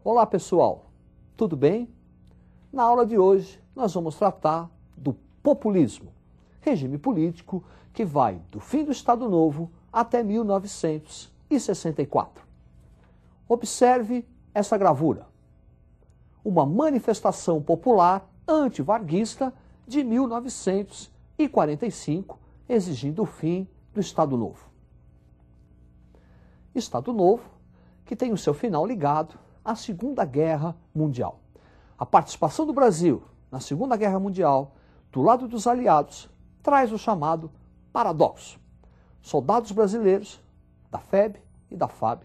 Olá pessoal, tudo bem? Na aula de hoje nós vamos tratar do populismo, regime político que vai do fim do Estado Novo até 1964. Observe essa gravura, uma manifestação popular antivarguista de 1945, exigindo o fim do Estado Novo. Estado Novo que tem o seu final ligado à Segunda Guerra Mundial. A participação do Brasil na Segunda Guerra Mundial, do lado dos aliados, traz o chamado paradoxo. Soldados brasileiros, da FEB e da FAB,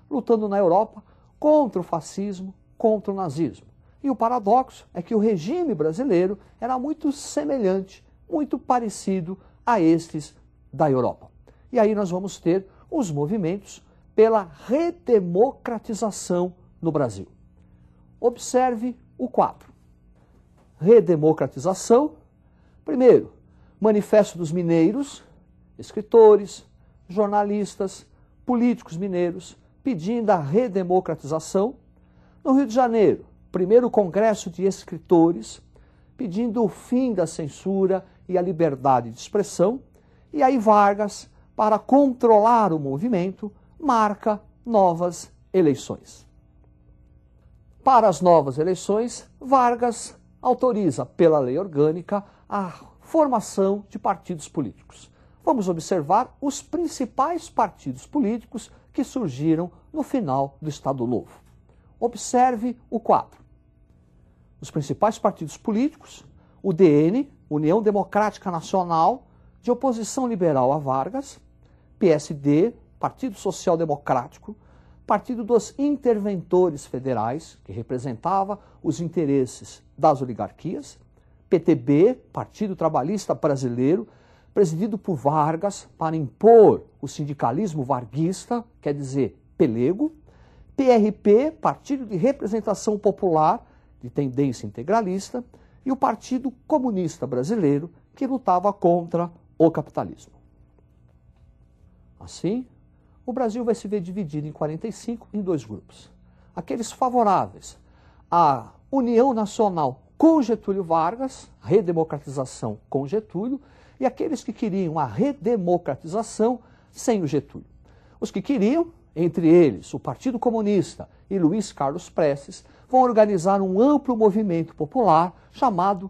lutando na Europa contra o fascismo, contra o nazismo. E o paradoxo é que o regime brasileiro era muito semelhante, muito parecido a estes da Europa. E aí nós vamos ter os movimentos pela redemocratização no Brasil. Observe o quadro. Redemocratização. Primeiro, Manifesto dos Mineiros, escritores, jornalistas, políticos mineiros, pedindo a redemocratização. No Rio de Janeiro, primeiro Congresso de Escritores, pedindo o fim da censura e a liberdade de expressão. E aí Vargas, para controlar o movimento, marca novas eleições. Para as novas eleições, Vargas autoriza, pela lei orgânica, a formação de partidos políticos. Vamos observar os principais partidos políticos que surgiram no final do Estado Novo. Observe o quadro. Os principais partidos políticos, o DN, União Democrática Nacional, de oposição liberal a Vargas, PSD, Partido Social Democrático, Partido dos Interventores Federais, que representava os interesses das oligarquias, PTB, Partido Trabalhista Brasileiro, presidido por Vargas para impor o sindicalismo varguista, quer dizer, pelego, PRP, Partido de Representação Popular, de tendência integralista, e o Partido Comunista Brasileiro, que lutava contra o capitalismo. Assim, o Brasil vai se ver dividido em 45 em dois grupos. Aqueles favoráveis à União Nacional com Getúlio Vargas, redemocratização com Getúlio, e aqueles que queriam a redemocratização sem o Getúlio. Os que queriam, entre eles o Partido Comunista e Luiz Carlos Prestes, vão organizar um amplo movimento popular chamado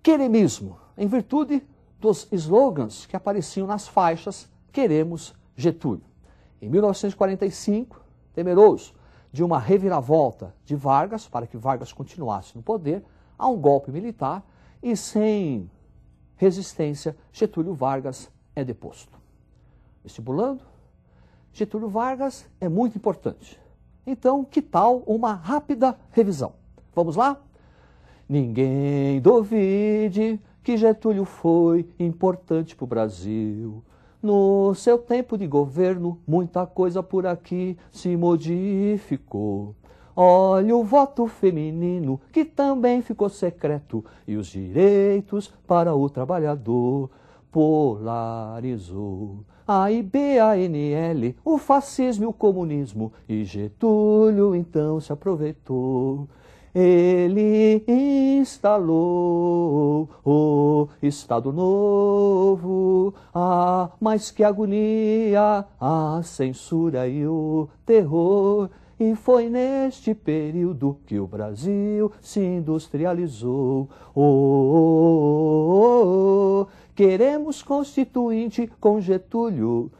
queremismo, em virtude dos slogans que apareciam nas faixas "Queremos Getúlio". Em 1945, temeroso de uma reviravolta de Vargas, para que Vargas continuasse no poder, há um golpe militar e, sem resistência, Getúlio Vargas é deposto. Vestibulando, Getúlio Vargas é muito importante. Então, que tal uma rápida revisão? Vamos lá? Ninguém duvide que Getúlio foi importante para o Brasil. No seu tempo de governo, muita coisa por aqui se modificou. Olha o voto feminino, que também ficou secreto, e os direitos para o trabalhador polarizou. A IBANL, o fascismo e o comunismo, e Getúlio então se aproveitou. Ele instalou o Estado Novo, mas que agonia, a censura e o terror. E foi neste período que o Brasil se industrializou. Queremos constituinte com Getúlio.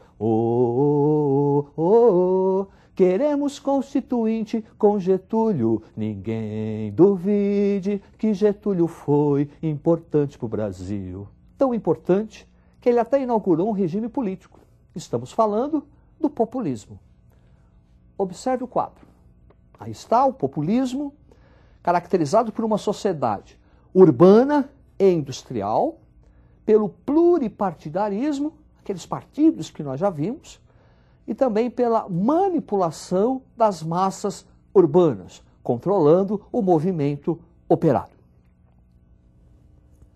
Queremos constituinte com Getúlio. Ninguém duvide que Getúlio foi importante para o Brasil. Tão importante que ele até inaugurou um regime político. Estamos falando do populismo. Observe o quadro. Aí está o populismo, caracterizado por uma sociedade urbana e industrial, pelo pluripartidarismo, aqueles partidos que nós já vimos, e também pela manipulação das massas urbanas, controlando o movimento operário.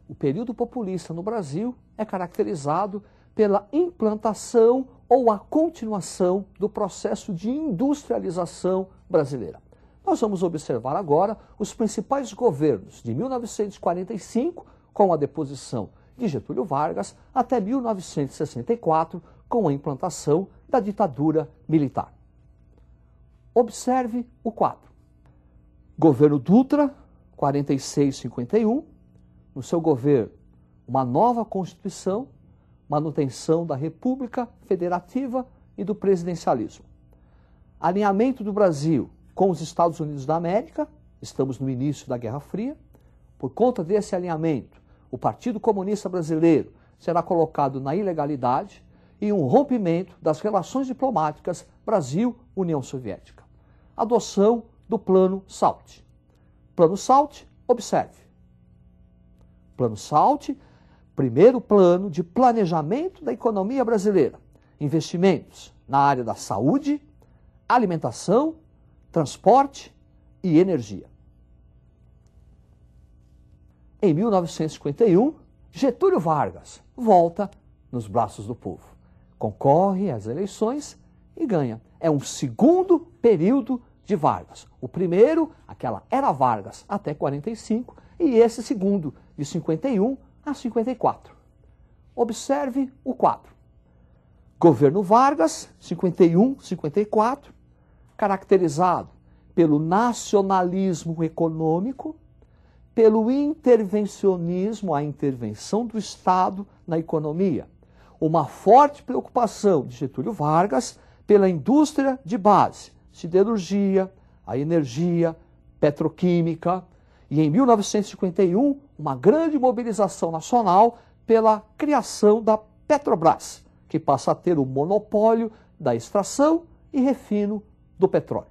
O período populista no Brasil é caracterizado pela implantação ou a continuação do processo de industrialização brasileira. Nós vamos observar agora os principais governos de 1945, com a deposição de Getúlio Vargas, até 1964, com a implantação da ditadura militar. Observe o quadro. Governo Dutra, 46-51, no seu governo, uma nova Constituição, manutenção da República Federativa e do presidencialismo. Alinhamento do Brasil com os Estados Unidos da América, estamos no início da Guerra Fria. Por conta desse alinhamento, o Partido Comunista Brasileiro será colocado na ilegalidade e um rompimento das relações diplomáticas Brasil-União Soviética. Adoção do Plano SALT. Plano SALT, observe. Plano SALT, primeiro plano de planejamento da economia brasileira. Investimentos na área da saúde, alimentação, transporte e energia. Em 1951, Getúlio Vargas volta nos braços do povo. Concorre às eleições e ganha. É um segundo período de Vargas. O primeiro, aquela era Vargas até 45, e esse segundo, de 51 a 54. Observe o quadro. Governo Vargas, 51-54, caracterizado pelo nacionalismo econômico, pelo intervencionismo, a intervenção do Estado na economia. Uma forte preocupação de Getúlio Vargas pela indústria de base, siderurgia, a energia, petroquímica, e em 1951, uma grande mobilização nacional pela criação da Petrobras, que passa a ter o monopólio da extração e refino do petróleo.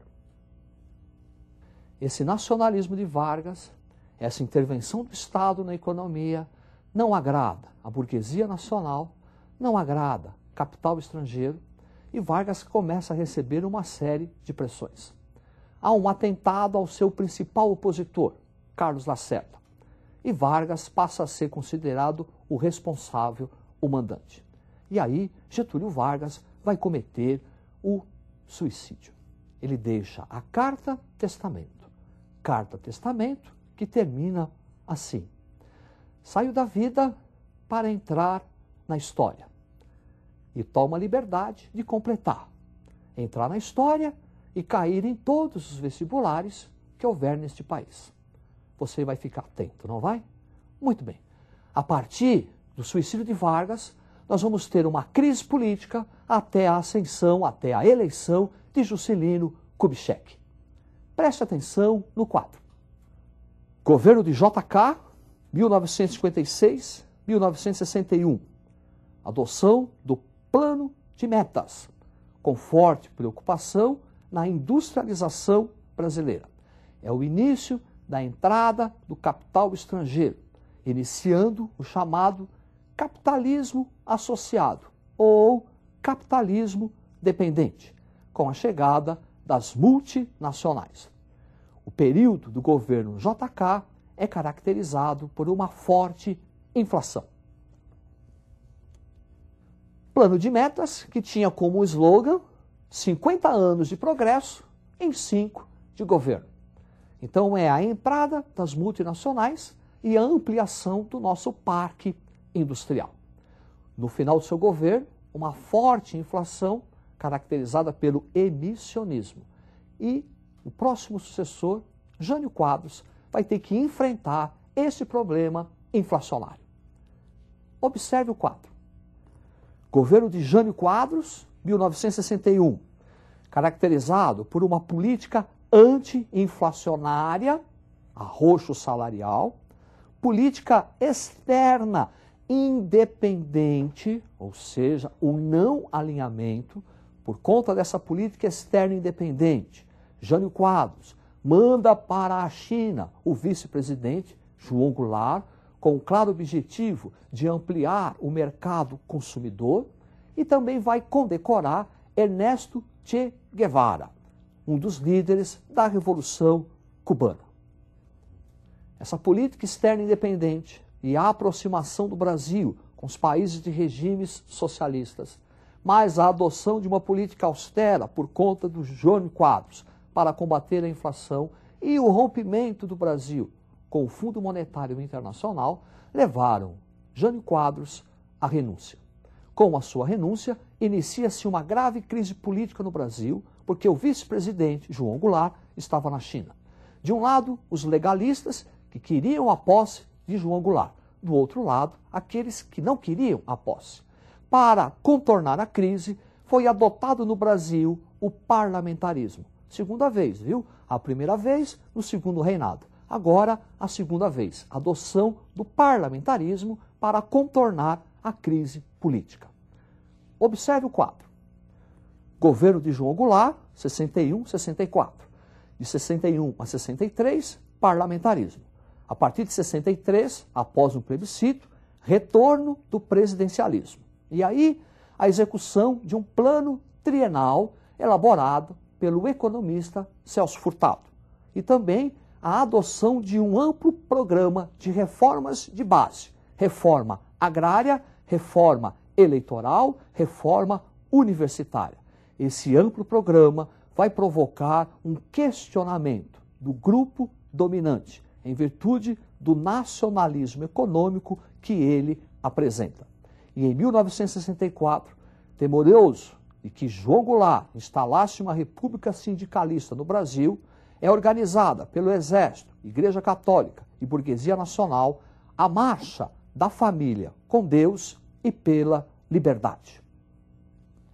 Esse nacionalismo de Vargas, essa intervenção do Estado na economia, não agrada a burguesia nacional, não agrada capital estrangeiro, e Vargas começa a receber uma série de pressões. Há um atentado ao seu principal opositor, Carlos Lacerda, e Vargas passa a ser considerado o responsável, o mandante. E aí, Getúlio Vargas vai cometer o suicídio. Ele deixa a carta-testamento. Carta-testamento que termina assim: saio da vida para entrar na história. E toma a liberdade de completar, entrar na história e cair em todos os vestibulares que houver neste país. Você vai ficar atento, não vai? Muito bem. A partir do suicídio de Vargas, nós vamos ter uma crise política até a ascensão, até a eleição de Juscelino Kubitschek. Preste atenção no quadro. Governo de JK, 1956-1961. Adoção do Plano de Metas, com forte preocupação na industrialização brasileira. É o início da entrada do capital estrangeiro, iniciando o chamado capitalismo associado ou capitalismo dependente, com a chegada das multinacionais. O período do governo JK é caracterizado por uma forte inflação. Plano de metas que tinha como slogan 50 anos de progresso em 5 de governo. Então é a entrada das multinacionais e a ampliação do nosso parque industrial. No final do seu governo, uma forte inflação caracterizada pelo emissionismo. E o próximo sucessor, Jânio Quadros, vai ter que enfrentar esse problema inflacionário. Observe o quadro. Governo de Jânio Quadros, 1961, caracterizado por uma política anti-inflacionária, arroxo salarial, política externa independente, ou seja, o não alinhamento. Por conta dessa política externa independente, Jânio Quadros manda para a China o vice-presidente João Goulart, com o claro objetivo de ampliar o mercado consumidor, e também vai condecorar Ernesto Che Guevara, um dos líderes da Revolução Cubana. Essa política externa independente e a aproximação do Brasil com os países de regimes socialistas, mas a adoção de uma política austera por conta do Jânio Quadros para combater a inflação e o rompimento do Brasil com o Fundo Monetário Internacional levaram Jânio Quadros à renúncia. Com a sua renúncia, inicia-se uma grave crise política no Brasil, porque o vice-presidente, João Goulart, estava na China. De um lado, os legalistas, que queriam a posse de João Goulart. Do outro lado, aqueles que não queriam a posse. Para contornar a crise, foi adotado no Brasil o parlamentarismo. Segunda vez, viu? A primeira vez no segundo reinado. Agora, a segunda vez, adoção do parlamentarismo para contornar a crise política. Observe o quadro. Governo de João Goulart, 61, 64. De 61 a 63, parlamentarismo. A partir de 63, após um plebiscito, retorno do presidencialismo. E aí, a execução de um plano trienal elaborado pelo economista Celso Furtado. E também a adoção de um amplo programa de reformas de base. Reforma agrária, reforma eleitoral, reforma universitária. Esse amplo programa vai provocar um questionamento do grupo dominante, em virtude do nacionalismo econômico que ele apresenta. E em 1964, temeroso de que João Goulart instalasse uma república sindicalista no Brasil, é organizada pelo Exército, Igreja Católica e Burguesia Nacional a Marcha da Família com Deus e pela Liberdade.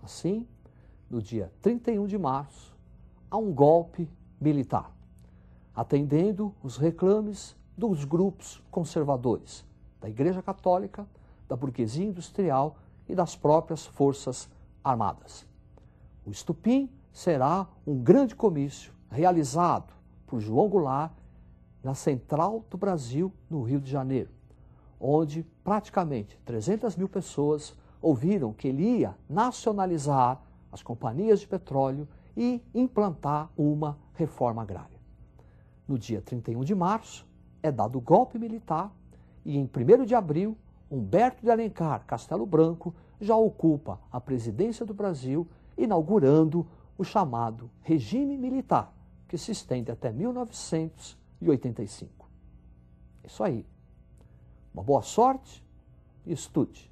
Assim, no dia 31 de março, há um golpe militar, atendendo os reclames dos grupos conservadores, da Igreja Católica, da burguesia industrial e das próprias Forças Armadas. O estupim será um grande comício realizado por João Goulart na Central do Brasil, no Rio de Janeiro, onde praticamente 300 mil pessoas ouviram que ele ia nacionalizar as companhias de petróleo e implantar uma reforma agrária. No dia 31 de março, é dado o golpe militar e em 1º de abril, Humberto de Alencar Castelo Branco já ocupa a presidência do Brasil, inaugurando o chamado regime militar, que se estende até 1985. É isso aí. Uma boa sorte e estude.